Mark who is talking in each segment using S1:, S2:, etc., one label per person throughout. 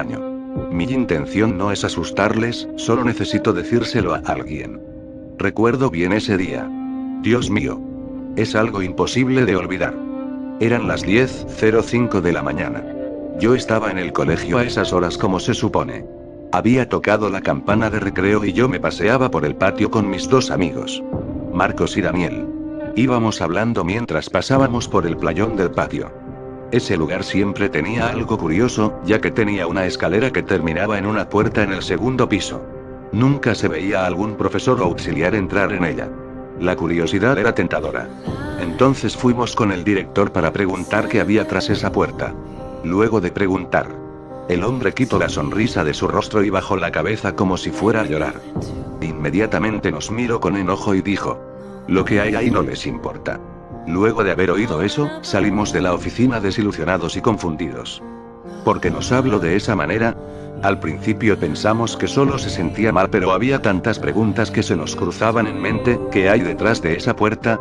S1: año. Mi intención no es asustarles, solo necesito decírselo a alguien. Recuerdo bien ese día. Dios mío. Es algo imposible de olvidar. Eran las 10:05 de la mañana. Yo estaba en el colegio a esas horas como se supone. Había tocado la campana de recreo y yo me paseaba por el patio con mis dos amigos, Marcos y Daniel. Íbamos hablando mientras pasábamos por el playón del patio. Ese lugar siempre tenía algo curioso, ya que tenía una escalera que terminaba en una puerta en el segundo piso. Nunca se veía a algún profesor o auxiliar entrar en ella. La curiosidad era tentadora. Entonces fuimos con el director para preguntar qué había tras esa puerta. Luego de preguntar, el hombre quitó la sonrisa de su rostro y bajó la cabeza como si fuera a llorar. Inmediatamente nos miró con enojo y dijo: lo que hay ahí no les importa. Luego de haber oído eso, salimos de la oficina desilusionados y confundidos. ¿Por qué nos habló de esa manera? Al principio pensamos que solo se sentía mal, pero había tantas preguntas que se nos cruzaban en mente. ¿Qué hay detrás de esa puerta?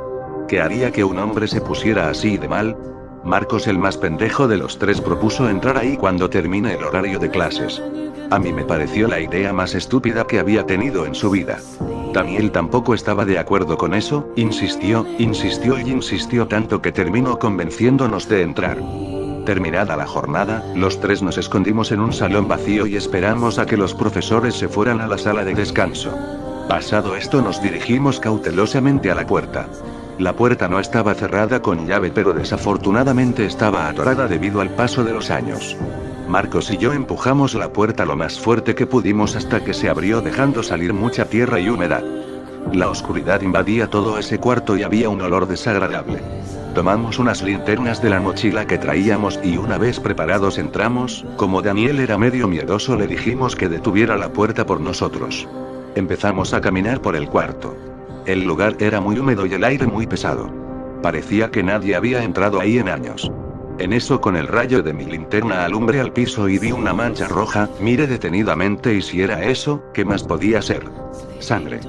S1: ¿Qué haría que un hombre se pusiera así de mal? Marcos, el más pendejo de los tres, propuso entrar ahí cuando termine el horario de clases. A mí me pareció la idea más estúpida que había tenido en su vida. Daniel tampoco estaba de acuerdo con eso, insistió y insistió tanto que terminó convenciéndonos de entrar. Terminada la jornada, los tres nos escondimos en un salón vacío y esperamos a que los profesores se fueran a la sala de descanso. Pasado esto, nos dirigimos cautelosamente a la puerta. La puerta no estaba cerrada con llave, pero desafortunadamente estaba atorada debido al paso de los años. Marcos y yo empujamos la puerta lo más fuerte que pudimos hasta que se abrió, dejando salir mucha tierra y humedad. La oscuridad invadía todo ese cuarto y había un olor desagradable. Tomamos unas linternas de la mochila que traíamos y una vez preparados entramos. Como Daniel era medio miedoso, le dijimos que detuviera la puerta por nosotros. Empezamos a caminar por el cuarto. El lugar era muy húmedo y el aire muy pesado. Parecía que nadie había entrado ahí en años. En eso, con el rayo de mi linterna alumbré al piso y vi una mancha roja. Miré detenidamente y si era eso, ¿qué más podía ser? Sangre.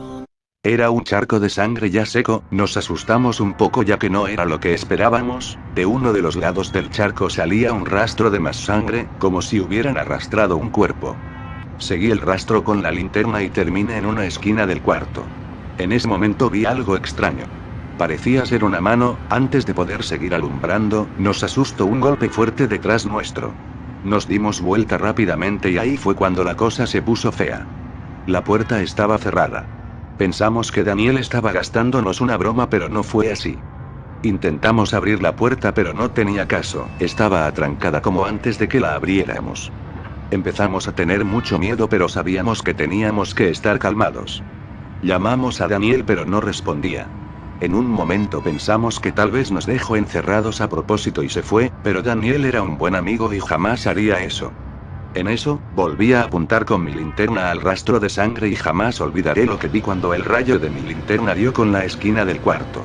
S1: Era un charco de sangre ya seco. Nos asustamos un poco ya que no era lo que esperábamos. De uno de los lados del charco salía un rastro de más sangre, como si hubieran arrastrado un cuerpo. Seguí el rastro con la linterna y terminé en una esquina del cuarto. En ese momento vi algo extraño. Parecía ser una mano. Antes de poder seguir alumbrando, nos asustó un golpe fuerte detrás nuestro. Nos dimos vuelta rápidamente y ahí fue cuando la cosa se puso fea. La puerta estaba cerrada. Pensamos que Daniel estaba gastándonos una broma, pero no fue así. Intentamos abrir la puerta pero no tenía caso, estaba atrancada como antes de que la abriéramos. Empezamos a tener mucho miedo, pero sabíamos que teníamos que estar calmados. Llamamos a Daniel pero no respondía. En un momento pensamos que tal vez nos dejó encerrados a propósito y se fue, pero Daniel era un buen amigo y jamás haría eso. En eso, volví a apuntar con mi linterna al rastro de sangre y jamás olvidaré lo que vi cuando el rayo de mi linterna dio con la esquina del cuarto.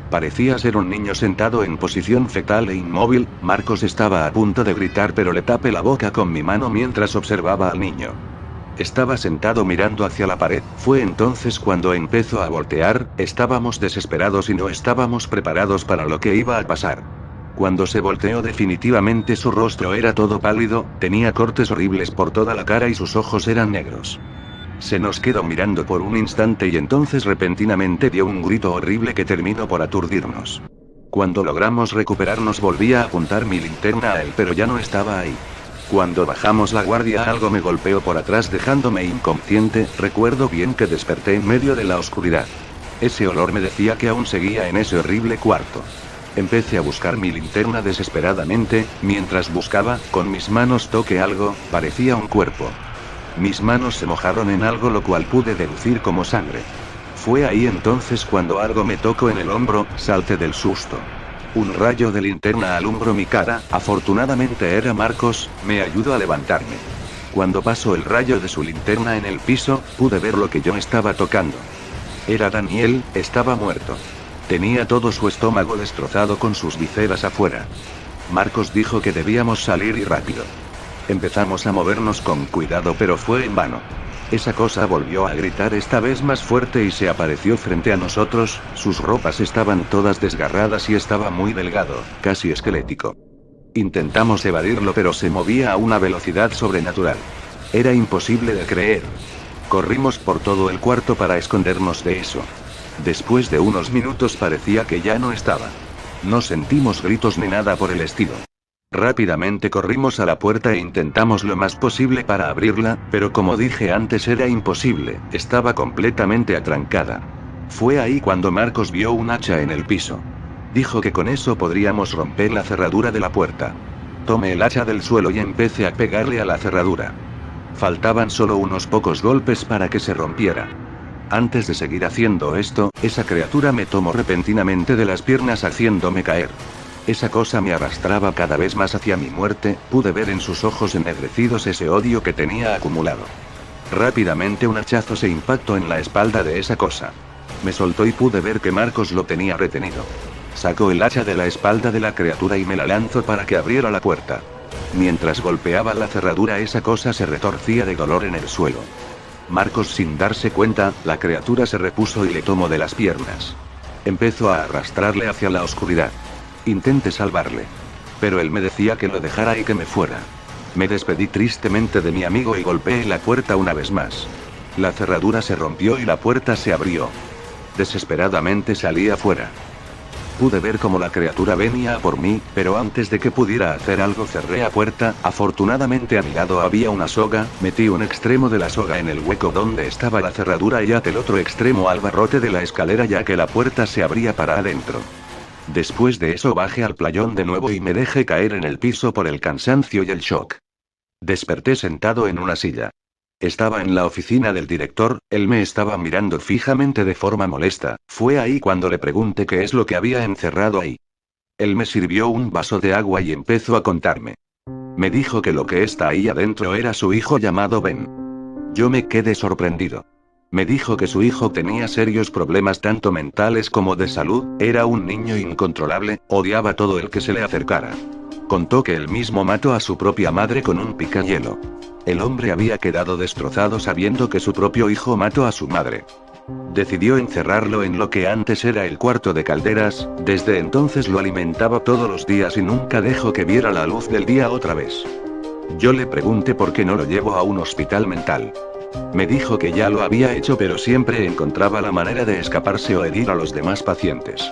S1: Parecía ser un niño sentado en posición fetal e inmóvil. Marcos estaba a punto de gritar pero le tapé la boca con mi mano mientras observaba al niño. Estaba sentado mirando hacia la pared. Fue entonces cuando empezó a voltear. Estábamos desesperados y no estábamos preparados para lo que iba a pasar. Cuando se volteó, definitivamente su rostro era todo pálido, tenía cortes horribles por toda la cara y sus ojos eran negros. Se nos quedó mirando por un instante y entonces repentinamente dio un grito horrible que terminó por aturdirnos. Cuando logramos recuperarnos, volví a apuntar mi linterna a él, pero ya no estaba ahí. Cuando bajamos la guardia, algo me golpeó por atrás dejándome inconsciente. Recuerdo bien que desperté en medio de la oscuridad. Ese olor me decía que aún seguía en ese horrible cuarto. Empecé a buscar mi linterna desesperadamente. Mientras buscaba, con mis manos toqué algo, parecía un cuerpo. Mis manos se mojaron en algo, lo cual pude deducir como sangre. Fue ahí entonces cuando algo me tocó en el hombro, salté del susto. Un rayo de linterna alumbró mi cara. Afortunadamente era Marcos, me ayudó a levantarme. Cuando pasó el rayo de su linterna en el piso, pude ver lo que yo estaba tocando. Era Daniel, estaba muerto. Tenía todo su estómago destrozado con sus vísceras afuera. Marcos dijo que debíamos salir y rápido. Empezamos a movernos con cuidado, pero fue en vano. Esa cosa volvió a gritar, esta vez más fuerte, y se apareció frente a nosotros. Sus ropas estaban todas desgarradas y estaba muy delgado, casi esquelético. Intentamos evadirlo pero se movía a una velocidad sobrenatural. Era imposible de creer. Corrimos por todo el cuarto para escondernos de eso. Después de unos minutos parecía que ya no estaba. No sentimos gritos ni nada por el estilo. Rápidamente corrimos a la puerta e intentamos lo más posible para abrirla, pero como dije antes era imposible, estaba completamente atrancada. Fue ahí cuando Marcos vio un hacha en el piso. Dijo que con eso podríamos romper la cerradura de la puerta. Tomé el hacha del suelo y empecé a pegarle a la cerradura. Faltaban solo unos pocos golpes para que se rompiera. Antes de seguir haciendo esto, esa criatura me tomó repentinamente de las piernas haciéndome caer. Esa cosa me arrastraba cada vez más hacia mi muerte, pude ver en sus ojos ennegrecidos ese odio que tenía acumulado. Rápidamente un hachazo se impactó en la espalda de esa cosa. Me soltó y pude ver que Marcos lo tenía retenido. Sacó el hacha de la espalda de la criatura y me la lanzó para que abriera la puerta. Mientras golpeaba la cerradura esa cosa se retorcía de dolor en el suelo. Marcos sin darse cuenta, la criatura se repuso y le tomó de las piernas. Empezó a arrastrarle hacia la oscuridad. Intenté salvarle. Pero él me decía que lo dejara y que me fuera. Me despedí tristemente de mi amigo y golpeé la puerta una vez más. La cerradura se rompió y la puerta se abrió. Desesperadamente salí afuera. Pude ver cómo la criatura venía a por mí, pero antes de que pudiera hacer algo cerré la puerta. Afortunadamente a mi lado había una soga, metí un extremo de la soga en el hueco donde estaba la cerradura y até el otro extremo al barrote de la escalera ya que la puerta se abría para adentro. Después de eso bajé al playón de nuevo y me dejé caer en el piso por el cansancio y el shock. Desperté sentado en una silla. Estaba en la oficina del director, él me estaba mirando fijamente de forma molesta. Fue ahí cuando le pregunté qué es lo que había encerrado ahí. Él me sirvió un vaso de agua y empezó a contarme. Me dijo que lo que está ahí adentro era su hijo llamado Ben. Yo me quedé sorprendido. Me dijo que su hijo tenía serios problemas tanto mentales como de salud, era un niño incontrolable, odiaba todo el que se le acercara. Contó que él mismo mató a su propia madre con un picahielo. El hombre había quedado destrozado sabiendo que su propio hijo mató a su madre. Decidió encerrarlo en lo que antes era el cuarto de calderas, desde entonces lo alimentaba todos los días y nunca dejó que viera la luz del día otra vez. Yo le pregunté por qué no lo llevó a un hospital mental. Me dijo que ya lo había hecho pero siempre encontraba la manera de escaparse o herir a los demás pacientes.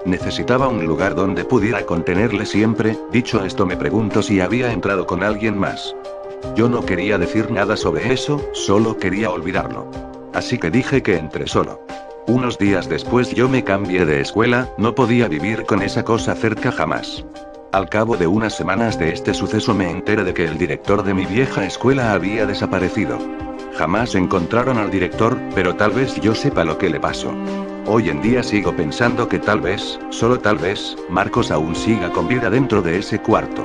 S1: Necesitaba un lugar donde pudiera contenerle siempre. Dicho esto me preguntó si había entrado con alguien más. Yo no quería decir nada sobre eso, solo quería olvidarlo. Así que dije que entré solo. Unos días después yo me cambié de escuela, no podía vivir con esa cosa cerca jamás. Al cabo de unas semanas de este suceso me enteré de que el director de mi vieja escuela había desaparecido. Jamás encontraron al director, pero tal vez yo sepa lo que le pasó. Hoy en día sigo pensando que tal vez, solo tal vez, Marcos aún siga con vida dentro de ese cuarto.